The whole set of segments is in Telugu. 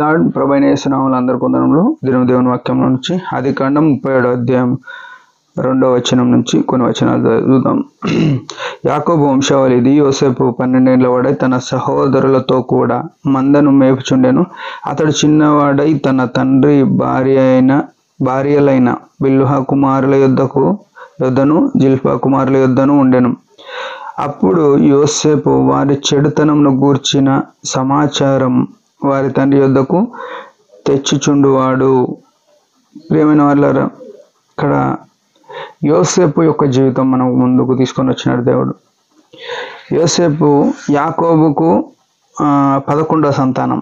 లార్డ్. ప్రభువైన యేసు నామములో అందరికీ వందనములు. దేవుని వాక్యం నుంచి ఆదికాండం 37వ అధ్యాయం 2వ వచనం నుంచి కొన్ని వచనాలు చదువుదాం. యాకోబు వంశావళి ఇది. యోసేపు 12 ఏళ్ల వాడై తన సహోదరులతో కూడా మందను మేపుచుండెను. అతడు చిన్నవాడై తన తండ్రి భార్యలైన బిల్హా కుమారుల యొద్దను జిల్పా కుమారుల యొద్దను ఉండెను. అప్పుడు యోసేపు వారి చెడుతనమును గూర్చిన సమాచారం వారి తండ్రి యొద్దకు తెచ్చుచుండువాడు. ప్రియమైన వాళ్ళారా, ఇక్కడ యోసేపు యొక్క జీవితం మనం ముందుకు తీసుకొని వచ్చినాడు దేవుడు. యోసేపు యాకోబుకు 11వ సంతానం.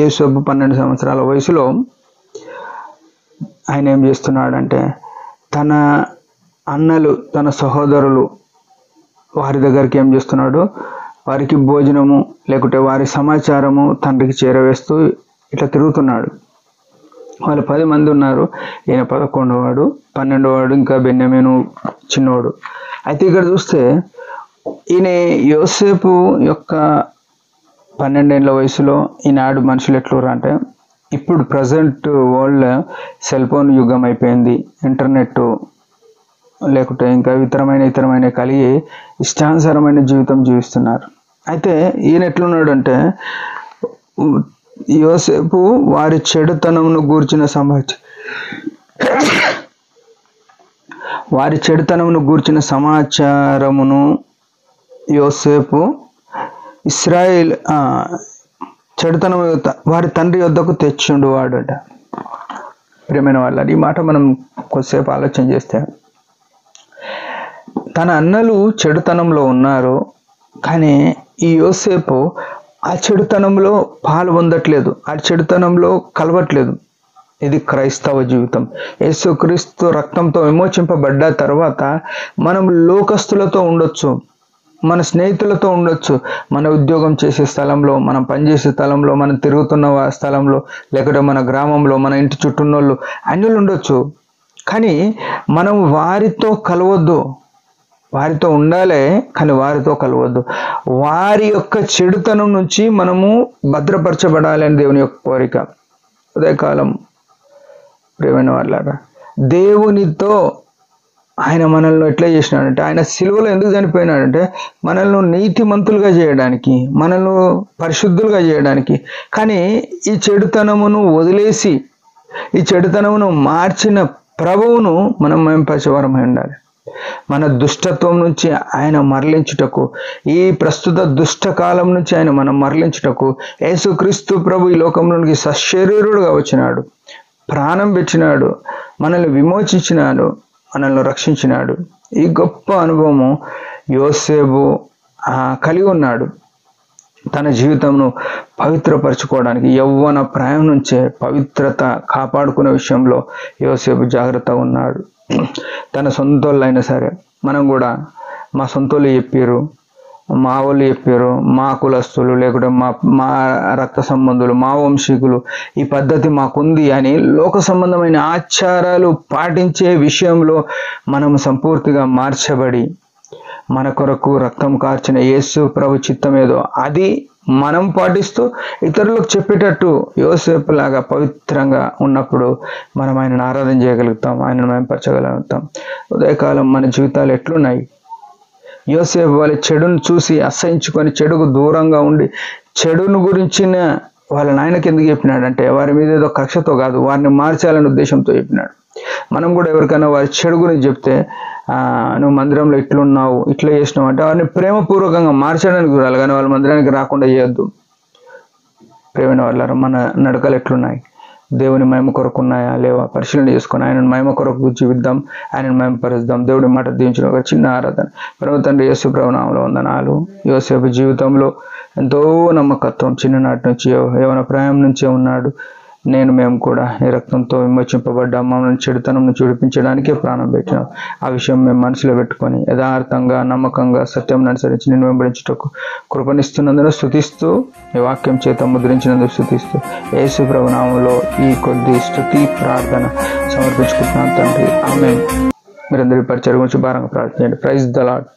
యోసేపు 12 సంవత్సరాల వయసులో ఆయన ఏం చేస్తున్నాడంటే, తన అన్నలు తన సహోదరులు వారి దగ్గరికి ఏం చేస్తున్నాడు, వారికి భోజనము లేకుంటే వారి సమాచారము తండ్రికి చేరవేస్తూ ఇట్లా తిరుగుతున్నాడు. వాళ్ళు 10 మంది ఉన్నారు, ఈయన 11వ వాడు, 12వ వాడు ఇంకా బెన్యామీను చిన్నవాడు. అయితే ఇక్కడ చూస్తే ఈయన యోసేపు యొక్క 12 ఏళ్ల వయసులో ఈనాడు మనుషులు ఎట్లురా అంటే, ఇప్పుడు ప్రజెంట్ వరల్డ్ సెల్ ఫోన్ యుగం అయిపోయింది, ఇంటర్నెట్ లేకుంటే ఇంకా ఇతరమైన కలిగి ఇష్టానుసారమైన జీవితం జీవిస్తున్నారు. అయితే ఈయన ఎట్లున్నాడు అంటే, యోసేపు వారి చెడుతనమును గూర్చిన సమాచారమును యోసేపు ఇశ్రాయేల్ చెడుతనము వారి తండ్రి యొద్దకు తెచ్చిండు వాడట. ప్రియమైన వాళ్ళ, ఈ మాట మనం కొద్దిసేపు ఆలోచన చేస్తే, తన అన్నలు చెడుతనంలో ఉన్నారు, కానీ ఈ యోసేపు ఆ చెడుతనంలో పాలు పొందట్లేదు, ఆ చెడుతనంలో కలవట్లేదు. ఇది క్రైస్తవ జీవితం. యేసుక్రీస్తు రక్తంతో విమోచింపబడ్డ తర్వాత మనం లోకస్తులతో ఉండొచ్చు, మన స్నేహితులతో ఉండొచ్చు, మన ఉద్యోగం చేసే స్థలంలో, మనం పనిచేసే స్థలంలో, మనం తిరుగుతున్న స్థలంలో, లేకపోతే మన గ్రామంలో, మన ఇంటి చుట్టూన్నోళ్ళు అన్యులు ఉండొచ్చు. కానీ మనం వారితో కలవద్దు, వారితో ఉండాలి కానీ వారితో కలవద్దు. వారి యొక్క చెడుతనం నుంచి మనము భద్రపరచబడాలి అని దేవుని యొక్క కోరిక. ఉదయకాలం ప్రియమైన వాళ్ళారా, దేవునితో ఆయన మనల్ని ఎట్లా చేసినాడంటే, ఆయన సిలువలో ఎందుకు చనిపోయినాడంటే మనల్ని నీతిమంతులుగా చేయడానికి, మనల్ని పరిశుద్ధులుగా చేయడానికి. కానీ ఈ చెడుతనమును వదిలేసి ఈ చెడుతనమును మార్చిన ప్రభువును మనం మేంపరచేవారమై ఉండాలి. మన దుష్టత్వం నుంచి ఆయన మరలించుటకు, ఈ ప్రస్తుత దుష్టకాలం నుంచి ఆయన మనం మరలించుటకు యేసుక్రీస్తు ప్రభు ఈ లోకంలోనికి సశరీరుడుగా వచ్చినాడు, ప్రాణం పెట్టినాడు, మనల్ని విమోచించినాడు, మనల్ని రక్షించినాడు. ఈ గొప్ప అనుభవము యోసేపు కలిగి ఉన్నాడు. తన జీవితంను పవిత్రపరచుకోవడానికి యవ్వన ప్రాయం నుంచే పవిత్రత కాపాడుకునే విషయంలో యోసేపు జాగ్రత్తగా ఉన్నాడు. తన సొంతోళ్ళు అయినా సరే, మనం కూడా మా సొంతోళ్ళు చెప్పారు, మా వాళ్ళు చెప్పారు, మా కులస్తులు లేకుంటే మా రక్త సంబంధులు, మా వంశీకులు, ఈ పద్ధతి మాకుంది అని లోక సంబంధమైన ఆచారాలు పాటించే విషయంలో మనం సంపూర్తిగా మార్చబడి, మన కొరకు రక్తం కార్చిన యేసు ప్రభు చిత్తం ఏదో అది మనం పాటిస్తూ ఇతరులకు చెప్పేటట్టు యోసేపు లాగా పవిత్రంగా ఉన్నప్పుడు మనం ఆయనను ఆరాధన చేయగలుగుతాం, ఆయనను మేంపరచగలుగుతాం. ఉదయకాలం మన జీవితాలు ఎట్లున్నాయి? యోసేపు వాళ్ళ చెడును చూసి అసహించుకొని చెడుకు దూరంగా ఉండి, చెడును గురించిన వాళ్ళ నాయనకి ఎందుకు చెప్పినాడంటే, వారి మీద ఏదో కక్షతో కాదు, వారిని మార్చాలనే ఉద్దేశంతో చెప్పినాడు. మనం కూడా ఎవరికైనా వారి చెడు గురించి చెప్తే, నువ్వు మందిరంలో ఇట్లున్నావు, ఇట్లా చేసినావు అంటే వారిని ప్రేమపూర్వకంగా మార్చడానికి చూడాలి, కానీ వాళ్ళ మందిరానికి రాకుండా చేయొద్దు. ప్రేమైన వాళ్ళారా, మన నడకలు ఎట్లున్నాయి? దేవుని మహిమ కొరకు ఉన్నాయా లేవా పరిశీలన చేసుకొని ఆయనను మహిమ కొరకు జీవిద్దాం, ఆయనను మహిమపరుద్దాం. దేవుడి మాట దీవించిన ఒక చిన్న ఆరాధన. పరమ తండ్రి యేసు ప్రభు నామములో వందనాలు. యోసేపు జీవితంలో ఎంతో నమ్మకత్వం, చిన్ననాటి నుంచి యవ్వన ప్రాయం నుంచే ఉన్నాడు. మేము కూడా ఈ రక్తంతో విమోచింపబడ్డ మమ్మల్ని చెడుతనం నుంచి విడిపించడానికే ప్రాణం పెట్టినాం. ఆ విషయం మేము మనసులో పెట్టుకొని యథార్థంగా, నమ్మకంగా, సత్యం అనుసరించి నేను వెంబడించుటకు కృపణిస్తున్నందున స్తుతిస్తూ, ఈ వాక్యం చేత ముద్రించినందుకు స్తుతిస్తూ, యేసు ప్రభు నామములో ఈ కొద్ది స్తుతి ప్రార్థన సమర్పించుకుంటున్నాను తండ్రి. ఆమేన్. మీరందరి పరిచయం గురించి భారంగా ప్రార్థించండి. Praise the lord.